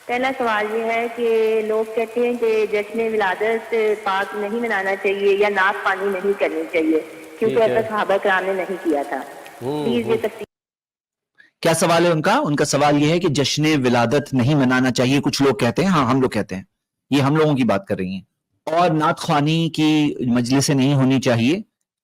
پہلا سوال یہ ہے کہ لوگ کہتے ہیں کہ جشن ولادت پاک نہیں منانا چاہیے یا نعت خوانی نہیں کرنی چاہیے کیونکہ ایسا صحابہ کرام نے نہیں کیا تھا. پلیز یہ تفصیل. کیا سوال ہے ان کا سوال یہ ہے کہ جشن ولادت نہیں منانا چاہیے. کچھ لوگ کہتے ہیں، ہاں ہم لوگ کہتے ہیں، یہ ہم لوگوں کی بات کر رہی ہیں. اور نعت خوانی کی مجلسیں نہیں ہونی چاہیے.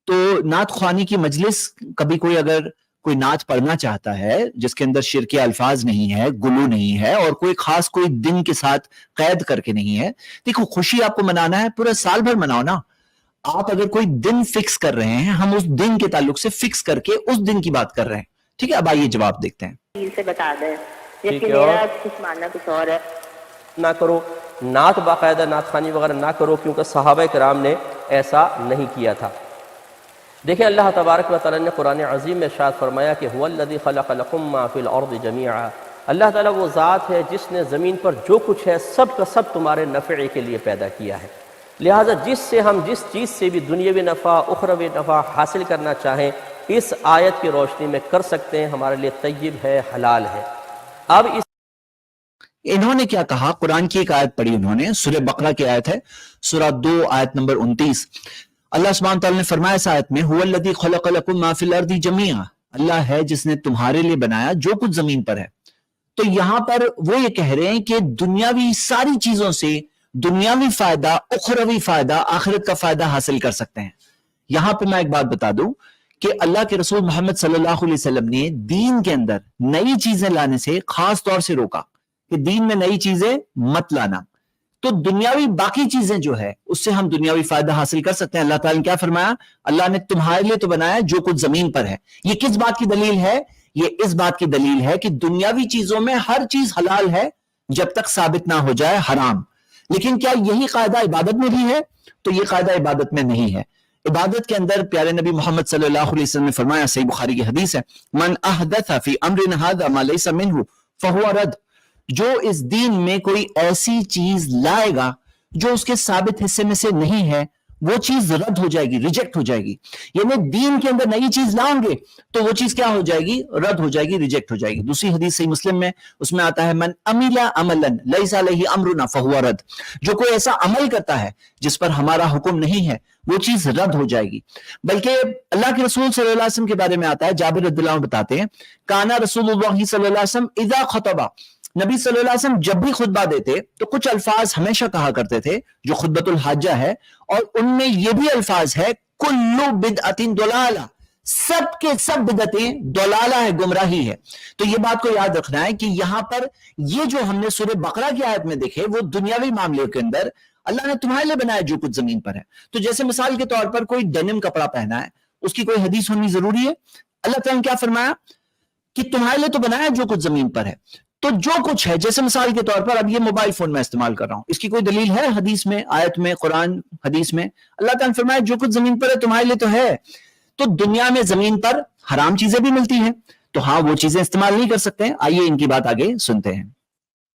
تو نعت خوانی کی مجلس، کبھی کوئی اگر کوئی نعت پڑھنا چاہتا ہے جس کے اندر شرک الفاظ نہیں ہے، گلو نہیں ہے، اور کوئی خاص کوئی دن کے ساتھ قید کر کے نہیں ہے. دیکھو، خوشی آپ کو منانا ہے، پورا سال بھر مناؤ نا. آپ اگر کوئی دن فکس کر رہے ہیں، ہم اس دن کے تعلق سے فکس کر کے اس دن کی بات کر رہے ہیں. ٹھیک ہے، اب آئیے جواب دیکھتے ہیں. سے بتا دیں، جبکہ میرا کچھ ماننا کچھ اور ہے. نہ کرو نعت، باقاعدہ نعت خوانی وغیرہ نہ کرو، کیونکہ صحابہ کرام نے ایسا نہیں کیا تھا. دیکھیں اللہ تبارک و تعالیٰ نے قرآن عظیم میں ارشاد فرمایا کہ هو الذی خلق لکم ما فی الارض جمیعا. اللہ تعالیٰ وہ ذات ہے جس نے زمین پر جو کچھ ہے سب کا سب تمہارے نفع کے لیے پیدا کیا ہے. لہٰذا جس چیز سے بھی دنیاوی نفع اخروی نفع حاصل کرنا چاہیں اس آیت کی روشنی میں کر سکتے ہیں، ہمارے لیے طیب ہے، حلال ہے. اب اس انہوں نے کیا کہا؟ قرآن کی ایک آیت پڑھی انہوں نے، سورہ بقرہ کی آیت ہے، سورہ 2 آیت نمبر 29. اللہ سبحانہ تعالیٰ نے فرمایا اس آیت میں، هو الذی خلق لکم ما فی الارض جمیعا. اللہ ہے جس نے تمہارے لیے بنایا جو کچھ زمین پر ہے. تو یہاں پر وہ یہ کہہ رہے ہیں کہ دنیاوی ساری چیزوں سے دنیاوی فائدہ، اخروی فائدہ، آخرت کا فائدہ حاصل کر سکتے ہیں. یہاں پہ میں ایک بات بتا دوں کہ اللہ کے رسول محمد صلی اللہ علیہ وسلم نے دین کے اندر نئی چیزیں لانے سے خاص طور سے روکا کہ دین میں نئی چیزیں مت لانا. تو دنیاوی باقی چیزیں جو ہے اس سے ہم دنیاوی فائدہ حاصل کر سکتے ہیں. اللہ تعالیٰ نے کیا فرمایا؟ اللہ نے تمہارے لیے تو بنایا جو کچھ زمین پر ہے. یہ کس بات کی دلیل ہے؟ یہ اس بات کی دلیل ہے کہ دنیاوی چیزوں میں ہر چیز حلال ہے جب تک ثابت نہ ہو جائے حرام. لیکن کیا یہی قاعدہ عبادت میں بھی ہے؟ تو یہ قاعدہ عبادت میں نہیں ہے. عبادت کے اندر پیارے نبی محمد صلی اللہ علیہ وسلم نے فرمایا، صحیح بخاری کی حدیث ہے، من احدث فی امرنا ھذا ما لیس منہ فہو رد. جو اس دین میں کوئی ایسی چیز لائے گا جو اس کے ثابت حصے میں سے نہیں ہے، وہ چیز رد ہو جائے گی، ریجیکٹ ہو جائے گی. یعنی دین کے اندر نئی چیز لاؤں گے تو وہ چیز کیا ہو جائے گی؟ رد ہو جائے گی، ریجیکٹ ہو جائے گی. دوسری حدیث صحیح مسلم میں اس میں آتا ہے، من عمل عملا لیس علیہ امرنا فہو رد. جو کوئی ایسا عمل کرتا ہے جس پر ہمارا حکم نہیں ہے وہ چیز رد ہو جائے گی. بلکہ اللہ کے رسول صلی اللہ علیہ وسلم کے بارے میں آتا ہے، جابر رضی اللہ عنہ بتاتے ہیں، کانا رسول اللہ صلی اللہ علیہ وسلم اذا خطبہ، نبی صلی اللہ علیہ وسلم جب بھی خطبہ دیتے تو کچھ الفاظ ہمیشہ کہا کرتے تھے جو خطبۃ الحاجہ ہے، اور ان میں یہ بھی الفاظ ہے، کل بدعۃ ضلالہ، سب کے سب بدعتیں ضلالہ ہے، گمراہی ہے. تو یہ بات کو یاد رکھنا ہے کہ یہاں پر یہ جو ہم نے سورہ بقرہ کی آیت میں دیکھے وہ دنیاوی معاملے کے اندر اللہ نے تمہارے لیے بنایا جو کچھ زمین پر ہے. تو جیسے مثال کے طور پر کوئی ڈینم کپڑا پہنا ہے، اس کی کوئی حدیث ہونی ضروری ہے؟ اللہ تعالیٰ نے کیا فرمایا کہ تمہارے لیے تو بنایا جو کچھ زمین پر ہے. تو جو کچھ ہے، جیسے مثال کے طور پر اب یہ موبائل فون میں استعمال کر رہا ہوں، اس کی کوئی دلیل ہے حدیث میں، آیت میں، قرآن حدیث میں؟ اللہ تعالیٰ نے فرمایا جو کچھ زمین پر ہے تمہارے لیے تو ہے. تو دنیا میں زمین پر حرام چیزیں بھی ملتی ہیں، تو ہاں وہ چیزیں استعمال نہیں کر سکتے ہیں. آئیے ان کی بات آگے سنتے ہیں.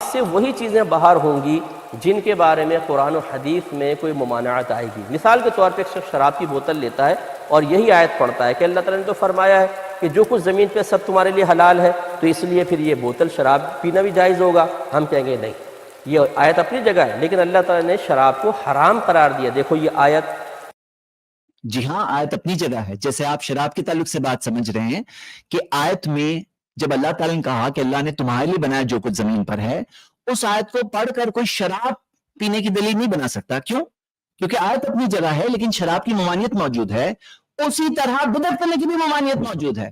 اس سے وہی چیزیں باہر ہوں گی جن کے بارے میں قرآن و حدیث میں کوئی ممانعت آئے گی. مثال کے طور پہ ایک شخص شراب کی بوتل لیتا ہے اور یہی آیت پڑھتا ہے کہ اللہ تعالیٰ نے تو فرمایا ہے کہ جو کچھ زمین پہ سب تمہارے لیے حلال ہے، تو اس لیے پھر یہ بوتل شراب پینا بھی جائز ہوگا. ہم کہیں گے نہیں، یہ آیت اپنی جگہ ہے لیکن اللہ تعالیٰ نے شراب کو حرام قرار دیا. دیکھو یہ آیت، جی ہاں، آیت اپنی جگہ ہے. جیسے آپ شراب کے تعلق سے بات سمجھ رہے ہیں کہ آیت میں جب اللہ تعالیٰ نے کہا کہ اللہ نے تمہارے لیے بنایا جو کچھ زمین پر ہے، اس آیت کو پڑھ کر کوئی شراب پینے کی دلیل نہیں بنا سکتا. کیوں؟ کیونکہ آیت اپنی جگہ ہے لیکن شراب کی ممانعت موجود ہے. اسی طرح بدعت کرنے کی بھی ممانعت موجود ہے.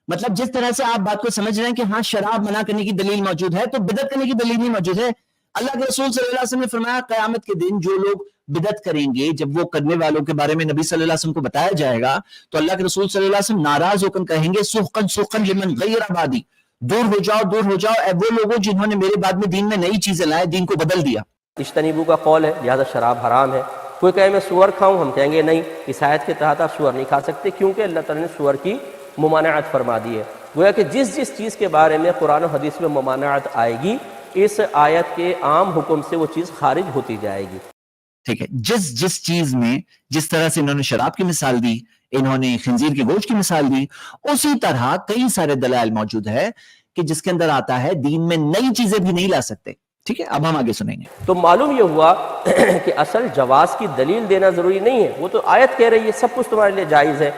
مطلب جس طرح سے آپ بات کو سمجھ رہے ہیں کہ ہاں شراب منع کرنے کی دلیل موجود ہے تو بدعت کرنے کی دلیل نہیں موجود ہے. اللہ کے رسول صلی اللہ علیہ وسلم نے فرمایا قیامت کے دن جو لوگ بدعت کریں گے، جب وہ کرنے والوں کے بارے میں نبی صلی اللہ علیہ وسلم کو بتایا جائے گا تو اللہ کے رسول صلی اللہ علیہ وسلم ناراض ہو کر کہیں گے، سحقن سحقن لمن غیر آبادی، دور ہو جاؤ دور ہو جاؤ اے وہ لوگوں جنہوں نے میرے بعد میں دین میں نئی چیزیں لائے، دین کو بدل دیا. اجتنیبو کا قول ہے، لہذا شراب حرام ہے. کوئی کہے میں سور کھاؤں، ہم کہیں گے نہیں، اس آیت کے تحت آپ سور نہیں کھا سکتے کیونکہ اللہ تعالیٰ نے سور کی ممانعت فرما دی ہے. گویا کہ جس چیز کے بارے میں قرآن و حدیث میں ممانعت آئے گی، اس آیت کے عام حکم سے وہ چیز خارج ہوتی جائے گی. ٹھیک ہے، جس چیز میں جس طرح سے انہوں نے شراب کی مثال دی، انہوں نے خنزیر کے گوشت کی مثال دی، اسی طرح کئی سارے دلائل موجود ہے کہ جس کے اندر آتا ہے دین میں نئی چیزیں بھی نہیں لا سکتے. ٹھیک ہے، اب ہم آگے سنیں گے. تو معلوم یہ ہوا کہ اصل جواز کی دلیل دینا ضروری نہیں ہے. وہ تو آیت کہہ رہی ہے سب کچھ تمہارے لیے جائز ہے.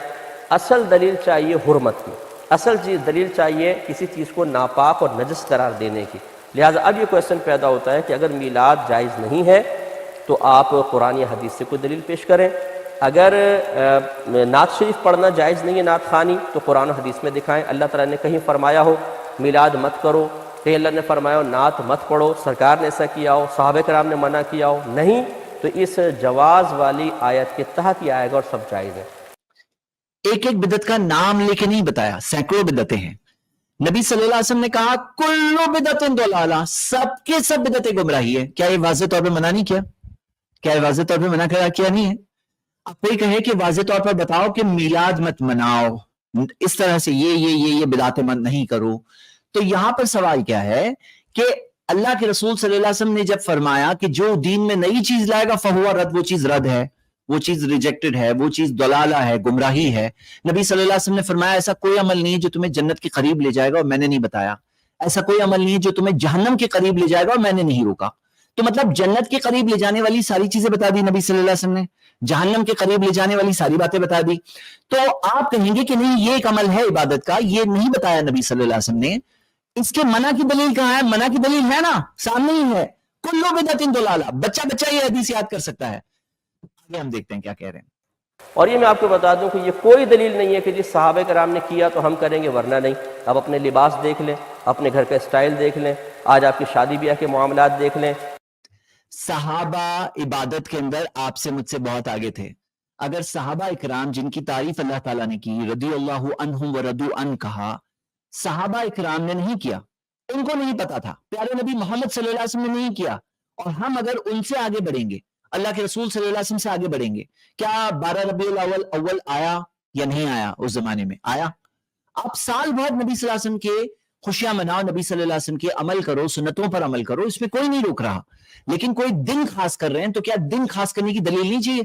اصل دلیل چاہیے حرمت کی، اصل دلیل چاہیے کسی چیز کو ناپاک اور نجس قرار دینے کی. لہٰذا اب یہ کویسچن پیدا ہوتا ہے کہ اگر میلاد جائز نہیں ہے تو آپ قرآن یا حدیث سے کوئی دلیل پیش کریں. اگر نعت شریف پڑھنا جائز نہیں ہے، نعت خوانی، تو قرآن و حدیث میں دکھائیں. اللہ تعالیٰ نے کہیں فرمایا ہو میلاد مت کرو، کہیں اللہ نے فرمایا ہو نعت مت پڑھو، سرکار نے ایسا کیا ہو، صحابہ کرام نے منع کیا ہو. نہیں تو اس جواز والی آیت کے تحت یہ آئے گا اور سب جائز ہے. ایک ایک بدعت کا نام لے کے نہیں بتایا، سینکڑوں بدعتیں ہیں. نبی صلی اللہ علیہ وسلم نے کہا کلو بدعت ضلالہ، سب کے سب بدعتیں گمراہی ہے. کیا یہ واضح طور پہ منع نہیں کیا؟ کیا یہ واضح طور پہ منع کیا نہیں ہے؟ اب کوئی کہے کہ واضح طور پر بتاؤ کہ میلاد مت مناؤ، اس طرح سے یہ بدعتیں مت نہیں کرو. تو یہاں پر سوال کیا ہے کہ اللہ کے رسول صلی اللہ علیہ وسلم نے جب فرمایا کہ جو دین میں نئی چیز لائے گا فہو رد، وہ چیز رد ہے، وہ چیز ریجیکٹڈ ہے، وہ چیز ضلالہ ہے، گمراہی ہے. نبی صلی اللہ علیہ وسلم نے فرمایا ایسا کوئی عمل نہیں ہے جو تمہیں جنت کے قریب لے جائے گا اور میں نے نہیں بتایا. ایسا کوئی عمل نہیں ہے جو تمہیں جہنم کے قریب لے جائے گا اور میں نے نہیں روکا. تو مطلب جنت کے قریب لے جانے والی ساری چیزیں بتا دی نبی صلی اللہ علیہ وسلم نے، جہنم کے قریب لے جانے والی ساری باتیں بتا دی. تو آپ کہیں گے کہ نہیں یہ ایک عمل ہے عبادت کا، یہ نہیں بتایا نبی صلی اللہ علیہ وسلم نے. اس کے منع کی دلیل کہاں ہے؟ منع کی دلیل ہے نا، سامنے ہی ہے. کلو بدعت ضلالہ، بچہ یہ حدیث یاد کر سکتا ہے. آگے ہم دیکھتے ہیں کیا کہہ رہے ہیں. اور یہ میں آپ کو بتا دوں کہ یہ کوئی دلیل نہیں ہے کہ جس صحابہ کرام نے کیا تو ہم کریں گے ورنہ نہیں. آپ اپنے لباس دیکھ لیں، اپنے گھر کا اسٹائل دیکھ لیں، آج آپ کی شادی بیاہ کے معاملات دیکھ لیں. صحابہ عبادت کے اندر آپ سے مجھ سے بہت آگے تھے. اگر صحابہ اکرام جن کی تعریف اللہ تعالیٰ نے کی، رضی اللہ عنہم ورضوا عنہ کہا، صحابہ اکرام نے نہیں کیا، ان کو نہیں پتا تھا، پیارے نبی محمد صلی اللہ علیہ وسلم نے نہیں کیا. اور ہم اگر ان سے آگے بڑھیں گے، اللہ کے رسول صلی اللہ علیہ وسلم سے آگے بڑھیں گے، کیا 12 ربیع الاول آیا یا نہیں آیا؟ اس زمانے میں آیا. آپ سال بھر نبی صلی اللہ علیہ وسلم کے خوشیاں مناؤ، نبی صلی اللہ علیہ وسلم کے عمل کرو، سنتوں پر عمل کرو، اس میں کوئی نہیں روک رہا. لیکن کوئی دن خاص کر رہے ہیں تو کیا دن خاص کرنے کی دلیل نہیں چاہیے؟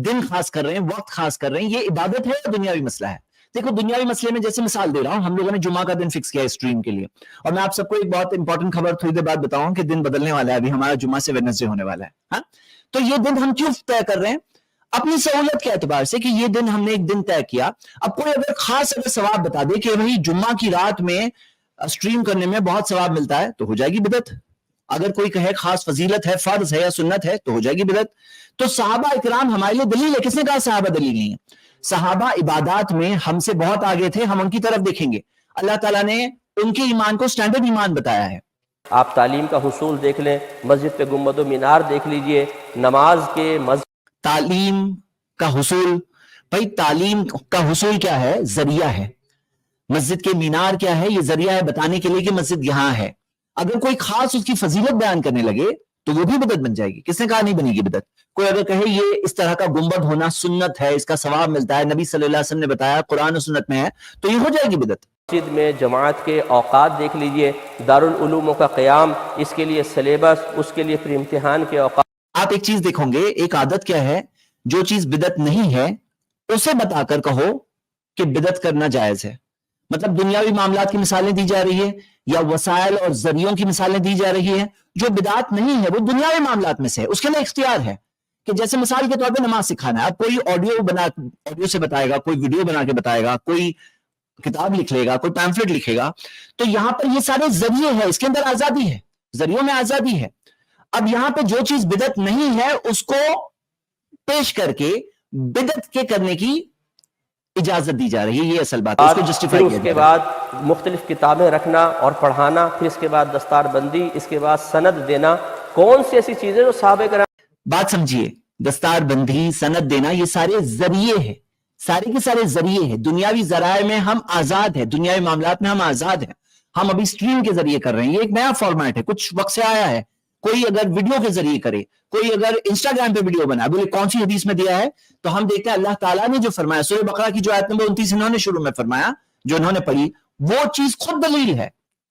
دن خاص کر رہے ہیں، وقت خاص کر رہے ہیں، یہ عبادت ہے یا دنیاوی مسئلہ ہے؟ دیکھو دنیاوی مسئلے میں جیسے مثال دے رہا ہوں، ہم لوگوں نے جمعہ کا دن فکس کیا ہے اسٹریم کے لیے، اور میں آپ سب کو ایک بہت امپورٹنٹ خبر تھوڑی دیر بعد بتاؤں کہ دن بدلنے والا ہے. ابھی ہمارا جمعہ سے ویڈنسڈے ہونے والا ہے. ہاں تو یہ دن ہم کیوں طے کر رہے ہیں؟ اپنی سہولت کے اعتبار سے کہ یہ دن ہم نے ایک دن طے کیا. اب کوئی اگر خاص اگر ثواب بتا دے کہ بھائی جمعہ کی رات میں اسٹریم کرنے میں بہت ثواب ملتا ہے تو ہو جائے گی بدعت. اگر کوئی کہے خاص فضیلت ہے، فرض ہے یا سنت ہے تو ہو جائے گی بدعت. تو صحابہ اکرام ہمارے لیے دلیل ہے. کس نے کہا صحابہ دلیل نہیں ہے؟ صحابہ عبادات میں ہم سے بہت آگے تھے، ہم ان کی طرف دیکھیں گے. اللہ تعالیٰ نے ان کے ایمان کو سٹینڈرڈ ایمان بتایا ہے. آپ تعلیم کا حصول دیکھ لیں، مسجد پہ گنبد و مینار دیکھ لیجئے، نماز کے تعلیم کا حصول، بھائی تعلیم کا حصول کیا ہے؟ ذریعہ ہے. مسجد کے مینار کیا ہے؟ یہ ذریعہ ہے بتانے کے لیے کہ مسجد یہاں ہے. اگر کوئی خاص اس کی فضیلت بیان کرنے لگے تو وہ بھی بدعت بن جائے گی. کس نے کہا نہیں بنے گی بدعت؟ کوئی اگر کہے یہ اس طرح کا گنبد ہونا سنت ہے، اس کا ثواب ملتا ہے، نبی صلی اللہ علیہ وسلم نے بتایا، قرآن و سنت میں ہے، تو یہ ہو جائے گی بدعت. مسجد میں جماعت کے اوقات دیکھ لیجئے، دارالعلوموں کا قیام، اس کے لیے سلیبس، اس کے لیے پھر امتحان کے اوقات. آپ ایک چیز دیکھو گے، ایک عادت کیا ہے، جو چیز بدعت نہیں ہے اسے بتا کر کہو کہ بدعت کرنا جائز ہے. مطلب دنیاوی معاملات کی مثالیں دی جا رہی ہے یا وسائل اور ذریعوں کی مثالیں دی جا رہی ہیں، جو بدعت نہیں ہے وہ دنیاوی معاملات میں سے ہے. اس کے لیے اختیار ہے کہ جیسے مثال کے طور پہ نماز سکھانا ہے، اب کوئی آڈیو سے بتائے گا، کوئی ویڈیو بنا کے بتائے گا، کوئی کتاب لکھ لے گا، کوئی پیمفلٹ لکھے گا، تو یہاں پر یہ سارے ذریعے ہیں، اس کے اندر آزادی ہے، ذریعوں میں آزادی ہے. اب یہاں پہ جو چیز بدعت نہیں ہے اس کو پیش کر کے بدعت کے کرنے کی اجازت دی جا رہی ہے. یہ اصل بات ہے، اس کو جسٹیفائی کیا اس کے بعد مختلف کتابیں رکھنا اور پڑھانا، پھر اس کے بعد دستار بندی، اس کے بعد سند دینا. کون سی ایسی چیزیں جو صحابہ کرام. بات سمجھیے، دستار بندی، سند دینا، یہ سارے ذریعے ہیں، سارے کے سارے ذریعے ہیں. دنیاوی ذرائع میں ہم آزاد ہیں، دنیاوی معاملات میں ہم آزاد ہیں. ہم ابھی سٹریم کے ذریعے کر رہے ہیں، یہ ایک نیا فارمیٹ ہے، کچھ وقت سے آیا ہے. کوئی اگر ویڈیو کے ذریعے کرے، کوئی اگر انسٹاگرام پہ ویڈیو بنا، بولے کون سی حدیث میں دیا ہے، تو ہم دیکھتے ہیں اللہ تعالیٰ نے جو فرمایا، سورہ بقرہ کی جو آیت نمبر 29 انہوں نے شروع میں فرمایا، جو انہوں نے پڑھی، وہ چیز خود دلیل ہے.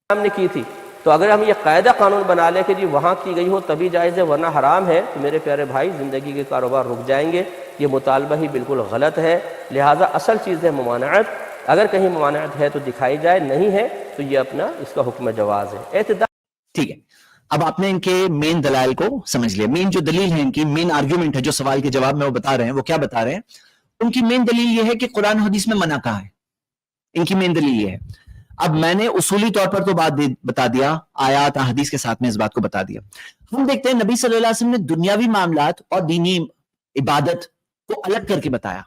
ہم نے کی تھی. تو اگر ہم یہ قاعدہ قانون بنا لیں کہ جی وہاں کی گئی ہو تبھی جائز ہے ورنہ حرام ہے، تو میرے پیارے بھائی زندگی کے کاروبار رک جائیں گے. یہ مطالبہ ہی بالکل غلط ہے. لہٰذا اصل چیز ہے ممانعت. اگر کہیں ممانعت ہے تو دکھائی جائے، نہیں ہے تو یہ اپنا اس کا حکم جواز ہے. اعتدال. ٹھیک ہے، اب آپ نے ان کے مین دلائل کو سمجھ لیا. مین جو دلیل ہے ان کی, مین آرگیومنٹ ہے جو سوال کے جواب میں وہ بتا رہے ہیں, وہ کیا بتا رہے ہیں؟ ان کی مین دلیل یہ ہے کہ قرآن حدیث میں منع کہا ہے. ان کی مین دلیل یہ ہے. اب میں نے اصولی طور پر تو بات بتا دیا, آیات حدیث کے ساتھ میں اس بات کو بتا دیا. ہم دیکھتے ہیں نبی صلی اللہ علیہ وسلم نے دنیاوی معاملات اور دینی عبادت کو الگ کر کے بتایا.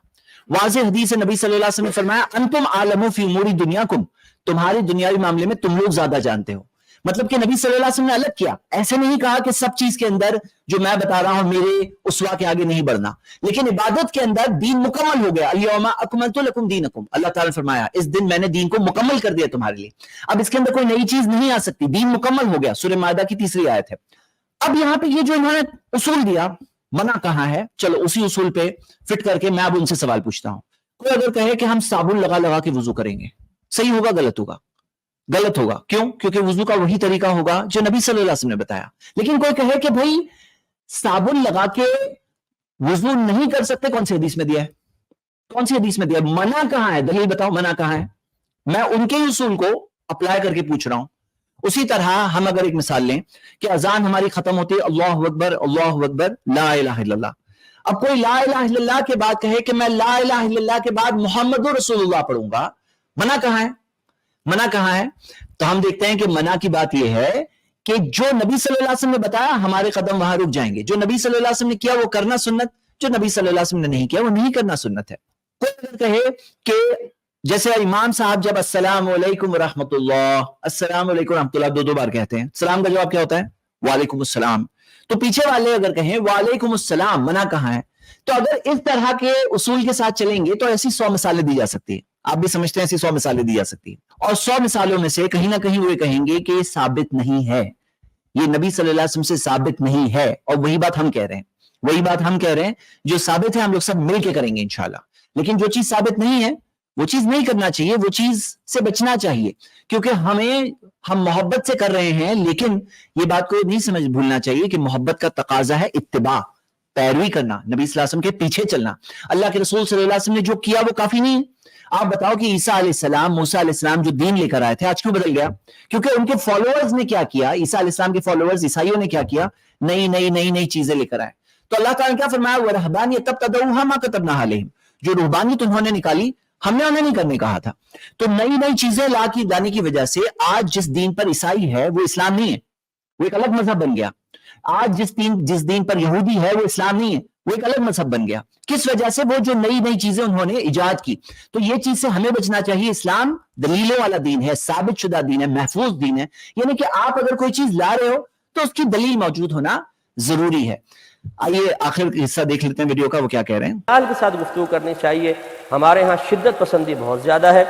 واضح حدیث ہے, نبی صلی اللہ علیہ وسلم نے فرمایا انتم عالم فی امور دنیاکم, تمہارے دنیاوی معاملے میں تم لوگ زیادہ جانتے ہو. مطلب کہ نبی صلی اللہ علیہ وسلم نے الگ کیا. ایسے نہیں کہا کہ سب چیز کے اندر جو میں بتا رہا ہوں میرے اسوا کے آگے نہیں بڑھنا, لیکن عبادت کے اندر دین مکمل ہو گیا. الیوم اکملت لکم دینکم, اللہ تعالیٰ نے فرمایا اس دن میں نے دین کو مکمل کر دیا تمہارے لیے. اب اس کے اندر کوئی نئی چیز نہیں آ سکتی, دین مکمل ہو گیا. سورہ مائدہ کی 3 آیت ہے. اب یہاں پہ یہ جو انہوں نے اصول دیا, منع کہاں ہے, چلو اسی اصول پہ فٹ کر کے میں اب ان سے سوال پوچھتا ہوں. کوئی اگر کہے کہ ہم صابن لگا کے وضو کریں گے, صحیح ہوگا غلط ہوگا؟ غلط ہوگا. کیوں؟ کیونکہ وضو کا وہی طریقہ ہوگا جو نبی صلی اللہ علیہ وسلم نے بتایا. لیکن کوئی کہے کہ بھائی صابن لگا کے وضو نہیں کر سکتے, کون سی حدیث میں دیا ہے؟ کون سی حدیث میں دیا ہے؟ منع کہاں ہے؟ دلیل بتاؤ, منع کہاں ہے؟ میں ان کے اصول کو اپلائی کر کے پوچھ رہا ہوں. اسی طرح ہم اگر ایک مثال لیں کہ اذان ہماری ختم ہوتی ہے اللہ اکبر لا الہ الا اللہ. اب کوئی لا الہ الا اللہ کے بعد کہے کہ میں لا الہ الا اللہ کے بعد محمد رسول اللہ پڑھوں گا, منع کہاں ہے؟ منع کہاں ہے؟ تو ہم دیکھتے ہیں کہ منع کی بات یہ ہے کہ جو نبی صلی اللہ علیہ وسلم نے بتایا ہمارے قدم وہاں رک جائیں گے. جو نبی صلی اللہ علیہ وسلم نے کیا وہ کرنا سنت, جو نبی صلی اللہ علیہ وسلم نے نہیں کیا وہ نہیں کرنا سنت ہے. کوئی اگر کہے کہ جیسے امام صاحب جب السلام علیکم ورحمۃ اللہ, السلام علیکم ورحمۃ اللہ 2 بار کہتے ہیں, سلام کا جواب کیا ہوتا ہے؟ وعلیکم السلام. تو پیچھے والے اگر کہیں وعلیکم السلام, منع کہاں ہے؟ تو اگر اس طرح کے اصول کے ساتھ چلیں گے تو ایسی 100 مثالیں دی جا سکتی ہیں. آپ بھی سمجھتے ہیں ایسی 100 مثالیں دی جا سکتی ہیں, اور 100 مثالوں میں سے کہیں نہ کہیں وہ کہیں گے کہ یہ ثابت نہیں ہے, یہ نبی صلی اللہ علیہ وسلم سے ثابت نہیں ہے. اور وہی بات ہم کہہ رہے ہیں, جو ثابت ہے ہم لوگ سب مل کے کریں گے انشاءاللہ. لیکن جو چیز ثابت نہیں ہے وہ چیز نہیں کرنا چاہیے, وہ چیز سے بچنا چاہیے, کیونکہ ہم محبت سے کر رہے ہیں. لیکن یہ بات کو نہیں بھولنا چاہیے کہ محبت کا تقاضا ہے اتباع, پیروی کرنا, نبی صلی اللہ علیہ وسلم کے پیچھے چلنا. اللہ کے رسول صلی اللہ علیہ وسلم نے جو کیا وہ کافی نہیں. آپ بتاؤ کہ عیسیٰ علیہ السلام, موسیٰ علیہ السلام جو دین لے کر آئے تھے آج کیوں بدل گیا؟ کیونکہ ان کے فالوورز نے کیا کیا, عیسیٰ علیہ السلام کے فالوورز عیسائیوں نے کیا کیا, نئی چیزیں لے کر آئے. تو اللہ تعالیٰ نے کیا فرمایا, وَرَهْبَانِيَّةً ابْتَدَعُوهَا مَا كَتَبْنَاهَا عَلَيْهِمْ, جو رہبانیت انہوں نے نکالی ہم نے انہیں نہیں کرنے کہا تھا. تو نئی چیزیں لانے کی وجہ سے آج جس دین پر عیسائی ہے وہ اسلام نہیں ہے, وہ ایک الگ مذہب بن گیا. آج جس دین پر یہودی ہے وہ اسلام نہیں ہے, وہ ایک الگ مذہب بن گیا. کس وجہ سے؟ وہ جو نئی چیزیں انہوں نے ایجاد کی. تو یہ چیز سے ہمیں بچنا چاہیے. اسلام دلیلوں والا دین ہے, ثابت شدہ دین ہے, محفوظ دین ہے. یعنی کہ آپ اگر کوئی چیز لا رہے ہو تو اس کی دلیل موجود ہونا ضروری ہے. آئیے آخر حصہ دیکھ لیتے ہیں ویڈیو کا, وہ کیا کہہ رہے ہیں. حال کے ساتھ گفتگو کرنی چاہیے. ہمارے ہاں شدت پسندی بہت زیادہ ہے,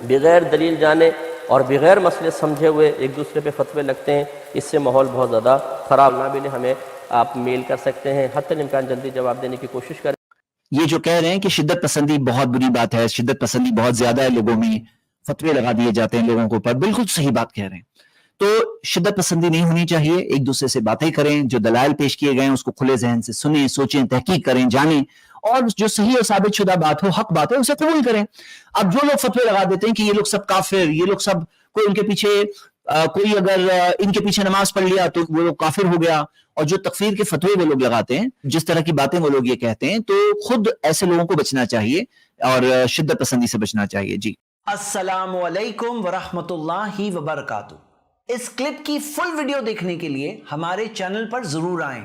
بغیر دلیل جانے اور بغیر مسئلے سمجھے ہوئے ایک دوسرے پہ فتوے لگتے ہیں. اس سے ماحول بہت زیادہ خراب نہ ملے. ہمیں آپ میل کر سکتے ہیں, حتی الامکان جلدی جواب دینے کی کوشش کریں. یہ جو کہہ رہے ہیں کہ شدت پسندی بہت بری بات ہے, شدت پسندی بہت زیادہ ہے لوگوں میں, فتوے لگا دیے جاتے ہیں لوگوں کے اوپر, بالکل صحیح بات کہہ رہے ہیں. تو شدت پسندی نہیں ہونی چاہیے, ایک دوسرے سے باتیں کریں, جو دلائل پیش کیے گئے ہیں اس کو کھلے ذہن سے سنیں, سوچیں, تحقیق کریں, جانیں, اور جو صحیح اور ثابت شدہ بات ہو, حق بات ہے, اسے قبول کریں. اب جو لوگ فتوے لگا دیتے ہیں کہ یہ لوگ سب کافر, یہ لوگ سب, کوئی ان کے پیچھے کوئی اگر ان کے پیچھے نماز پڑھ لیا تو وہ لوگ کافر ہو گیا, اور جو تکفیر کے فتوے وہ لوگ لگاتے ہیں, جس طرح کی باتیں وہ لوگ یہ کہتے ہیں, تو خود ایسے لوگوں کو بچنا چاہیے اور شدت پسندی سے بچنا چاہیے. جی السلام علیکم ورحمۃ اللہ وبرکاتہ. اس کلپ کی فل ویڈیو دیکھنے کے لیے ہمارے چینل پر ضرور آئیں.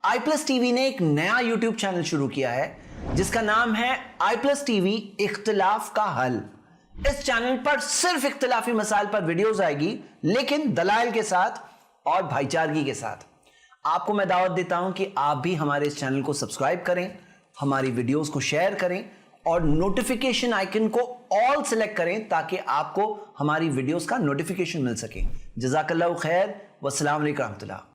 آئی پلس ٹی وی نے ایک نیا یوٹیوب چینل شروع کیا ہے جس کا نام ہے آئی پلس ٹی وی اختلاف کا حل. اس چینل پر صرف اختلافی مسائل پر ویڈیوز آئے گی, لیکن دلائل کے ساتھ اور بھائی چارگی کے ساتھ. آپ کو میں دعوت دیتا ہوں کہ آپ بھی ہمارے اس چینل کو سبسکرائب کریں, ہماری ویڈیوز کو شیئر کریں, اور نوٹیفیکیشن آئیکن کو آل سلیکٹ کریں تاکہ آپ کو ہماری ویڈیوز کا نوٹیفیکیشن مل سکے. جزاک اللہ خیر, والسلام علیکم ورحمۃ اللہ.